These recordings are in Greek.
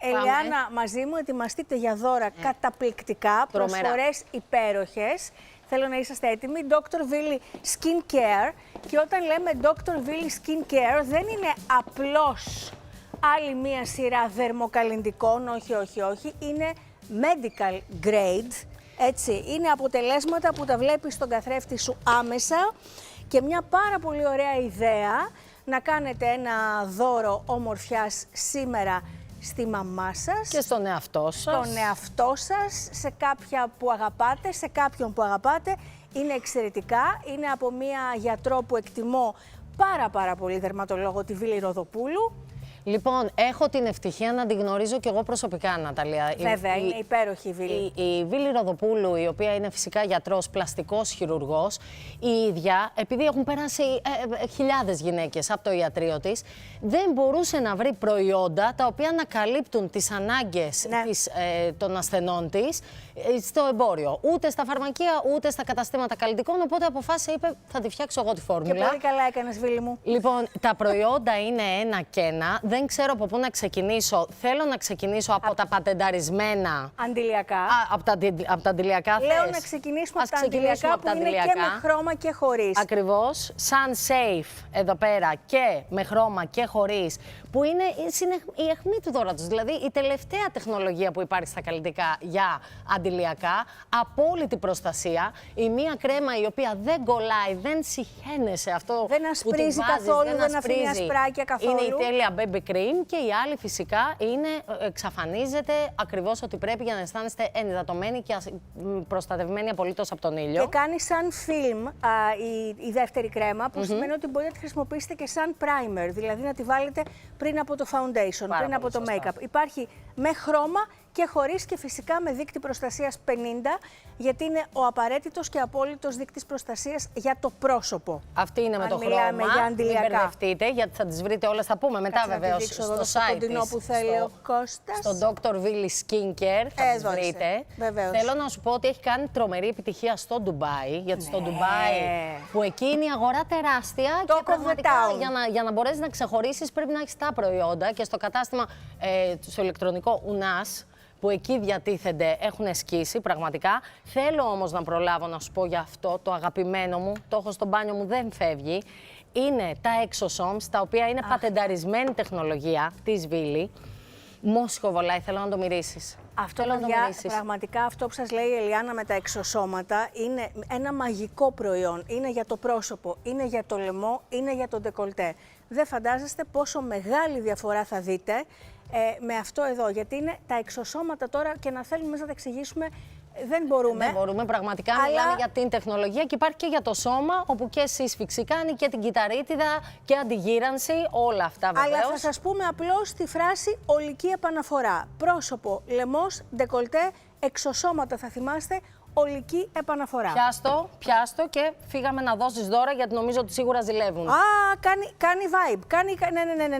Ελιάνα, μαζί μου ετοιμαστείτε για δώρα καταπληκτικά, προσφορές υπέροχες. Θέλω να είσαστε έτοιμοι. Dr. Willy Skin Care. Και όταν λέμε Dr. Willy Skin Care, δεν είναι απλώς άλλη μία σειρά δερμοκαλλυντικών, όχι. Είναι medical grade, έτσι. Είναι αποτελέσματα που τα βλέπεις στον καθρέφτη σου άμεσα και μια πάρα πολύ ωραία ιδέα να κάνετε ένα δώρο ομορφιάς σήμερα στη μαμά σας. Και στον εαυτό σας. Στον εαυτό σας, σε κάποια που αγαπάτε, σε κάποιον που αγαπάτε. Είναι εξαιρετικά. Είναι από μία γιατρό που εκτιμώ πάρα πολύ, δερματολόγο, τη Βίλη Ροδοπούλου. Λοιπόν, έχω την ευτυχία να την γνωρίζω και εγώ προσωπικά, Ναταλία. Βέβαια, είναι υπέροχη η Βίλη. Η Βίλη Ροδοπούλου, η οποία είναι φυσικά γιατρός, πλαστικός χειρουργός, η ίδια, επειδή έχουν περάσει χιλιάδες γυναίκες από το ιατρείο της, δεν μπορούσε να βρει προϊόντα τα οποία να καλύπτουν τις ανάγκες των ασθενών της στο εμπόριο. Ούτε στα φαρμακεία, ούτε στα καταστήματα καλλιτικών. Οπότε αποφάσισε, είπε, θα τη φτιάξω εγώ τη φόρμουλα. Και πολύ καλά έκανες, Βίλη μου. Λοιπόν, τα προϊόντα είναι ένα και ένα. Δεν ξέρω από πού να ξεκινήσω. Θέλω να ξεκινήσω από τα πατενταρισμένα. Αντιλιακά. Από τα αντιλιακά θες. Λέω να ξεκινήσουμε από τα αντιλιακά που είναι και με χρώμα και χωρίς. Ακριβώς. Sun Safe εδώ πέρα και με χρώμα και χωρίς. Που είναι η αιχμή του δώρα τους. Δηλαδή η τελευταία τεχνολογία που υπάρχει στα καλλιτικά για αντιλιακά. Απόλυτη προστασία. Η μία κρέμα η οποία δεν κολλάει, δεν συχαίνεσαι αυτό. Δεν ασπρίζει καθόλου, δεν αφήνει ασπράκια καθόλου. Είναι η τέλεια baby cream και η άλλη φυσικά είναι, εξαφανίζεται ακριβώς ό,τι πρέπει για να αισθάνεστε ενυδατωμένοι και προστατευμένοι απολύτως από τον ήλιο. Και κάνει σαν film η δεύτερη κρέμα, που σημαίνει ότι μπορείτε να τη χρησιμοποιήσετε και σαν primer, δηλαδή να τη βάλετε πριν από το foundation, πριν από το make-up. Υπάρχει με χρώμα και χωρίς και φυσικά με δείκτη προστασίας 50, γιατί είναι ο απαραίτητος και απόλυτος δείκτης προστασίας για το πρόσωπο. Αυτή είναι με το χρώμα, για μην μπερδευτείτε, γιατί θα τις βρείτε όλες, θα πούμε μετά βεβαίως στο site της, που θέλει ο Κώστας. στο Dr. Willy Skin Care, θα τις βρείτε. Βεβαίως. Θέλω να σου πω ότι έχει κάνει τρομερή επιτυχία στο Ντουμπάι, γιατί στο Ντουμπάι, που εκεί είναι η αγορά τεράστια και πραγματικά για να μπορέσεις να ξεχωρίσεις πρέπει να έχεις τα προϊόντα και στο κατάστημα, στο ηλεκτρονικό UNAS, που εκεί διατίθενται, έχουν σκίσει πραγματικά. Θέλω όμως να προλάβω να σου πω για αυτό, το αγαπημένο μου, το έχω στο μπάνιο μου, δεν φεύγει. Είναι τα Exosomes, τα οποία είναι πατενταρισμένη τεχνολογία της Βίλη. Μόσχο βολάει, θέλω να το μυρίσεις. Αυτό, πραγματικά αυτό που σας λέει η Ελιάνα με τα εξωσώματα είναι ένα μαγικό προϊόν. Είναι για το πρόσωπο, είναι για το λαιμό, είναι για το ντεκολτέ. Δεν φαντάζεστε πόσο μεγάλη διαφορά θα δείτε με αυτό εδώ, γιατί είναι τα εξωσώματα τώρα και να θέλουμε να τα εξηγήσουμε. Δεν μπορούμε. Δεν μπορούμε, πραγματικά μιλάμε για την τεχνολογία και υπάρχει και για το σώμα, όπου και σύσφυξη κάνει και την κυταρίτιδα και αντιγύρανση, όλα αυτά βεβαίως. Αλλά θα σας πούμε απλώς τη φράση ολική επαναφορά. Πρόσωπο, λαιμός, ντεκολτέ, εξωσώματα, θα θυμάστε, ολική επαναφορά. Πιάστο και φύγαμε να δώσεις δώρα, γιατί νομίζω ότι σίγουρα ζηλεύουν. Κάνει vibe.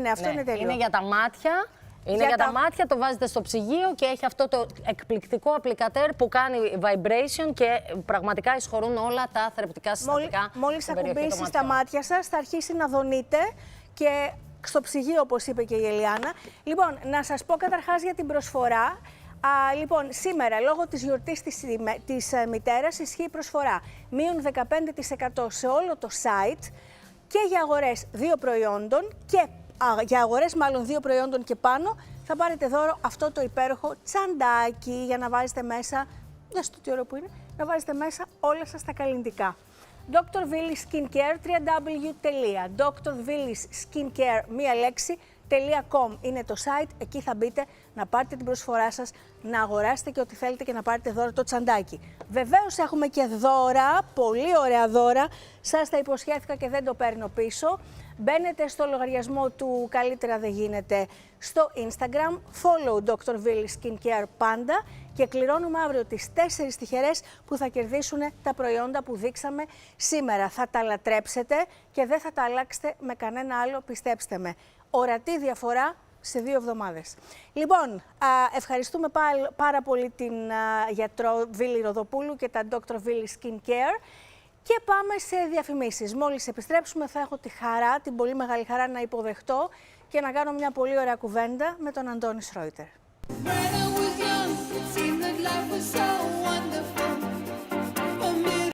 Ναι, αυτό είναι τέλειο. Είναι για τα μάτια. Είναι για τα μάτια, το βάζετε στο ψυγείο και έχει αυτό το εκπληκτικό απλικατέρ που κάνει vibration και πραγματικά εισχωρούν όλα τα θρεπτικά συστατικά. Μόλις ακουμπήσει τα μάτια σας, θα αρχίσει να δονείτε και στο ψυγείο, όπως είπε και η Ελιάνα. Λοιπόν, να σας πω καταρχάς για την προσφορά. Λοιπόν, σήμερα, λόγω της γιορτής της μητέρας, ισχύει προσφορά. Μείον 15% σε όλο το site και για αγορές 2 προϊόντων και για αγορές μάλλον 2 προϊόντων και πάνω, θα πάρετε δώρο αυτό το υπέροχο τσαντάκι για να βάζετε μέσα, δες το τι ωραίο που είναι, να βάζετε μέσα όλα σας τα καλλυντικά. Dr. Willy Skin Care, www.drwillysskincare, μία λέξη, .com είναι το site, εκεί θα μπείτε να πάρετε την προσφορά σας, να αγοράσετε και ό,τι θέλετε και να πάρετε δώρο το τσαντάκι. Βεβαίως έχουμε και δώρα, πολύ ωραία δώρα, σας τα υποσχέθηκα και δεν το παίρνω πίσω. Μπαίνετε στο λογαριασμό του Καλύτερα Δεν Γίνεται στο Instagram, follow Dr. Willy Skin Care πάντα και κληρώνουμε αύριο τις 4 τυχερές που θα κερδίσουν τα προϊόντα που δείξαμε σήμερα. Θα τα λατρέψετε και δεν θα τα αλλάξετε με κανένα άλλο, πιστέψτε με. Ορατή διαφορά σε 2 εβδομάδες. Λοιπόν, ευχαριστούμε πάρα πολύ την γιατρό Βίλη Ροδοπούλου και τα Dr. Willy Skin Care. Και πάμε σε διαφημίσεις. Μόλις επιστρέψουμε θα έχω τη χαρά, την πολύ μεγάλη χαρά να υποδεχτώ και να κάνω μια πολύ ωραία κουβέντα με τον Αντώνη Σρόιτερ. When